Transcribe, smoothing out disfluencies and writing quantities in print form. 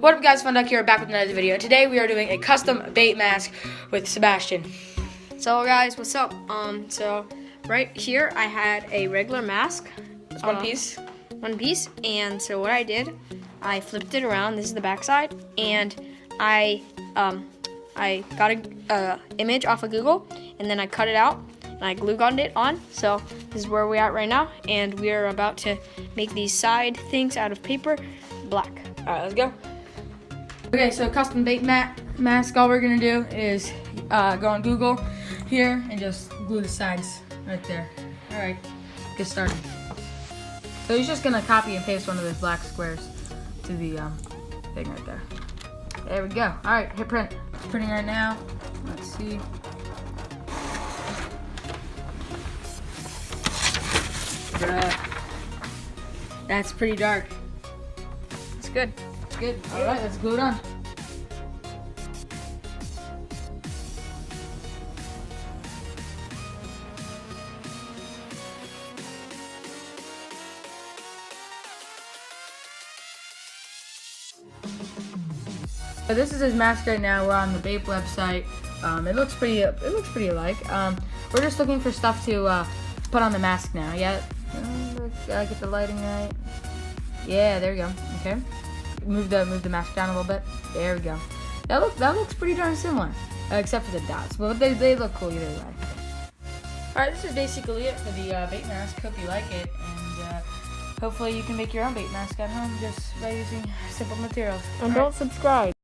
What up guys, Fun Duck here, back with another video. Today we are doing a custom Bape mask with Sebastian. So guys, what's up? So right here I had a regular mask. It's one piece. One piece. And so what I did, I flipped it around. This is the back side. And I got a image off of Google, and then I cut it out and I glue gunned it on. So this is where we're at right now, and we are about to make these side things out of paper black. Alright, let's go. Okay, so custom Bape mask, all we're gonna do is go on Google here and just glue the sides right there. Alright, get started. So he's just gonna copy and paste one of those black squares to the thing right there. There we go. Alright, hit print. It's printing right now. Let's see. That's pretty dark. It's good. It's good. Alright, let's glue it on. So this is his mask right now. We're on the Bape website. It looks pretty alike. We're just looking for stuff to put on the mask now. Yeah, get the lighting right. Yeah, there we go. Okay, move the mask down a little bit. There we go. That looks pretty darn similar, except for the dots. But they look cool either way. All right, this is basically it for the Bape mask. Hope you like it, and hopefully you can make your own Bape mask at home just by using simple materials. And don't subscribe.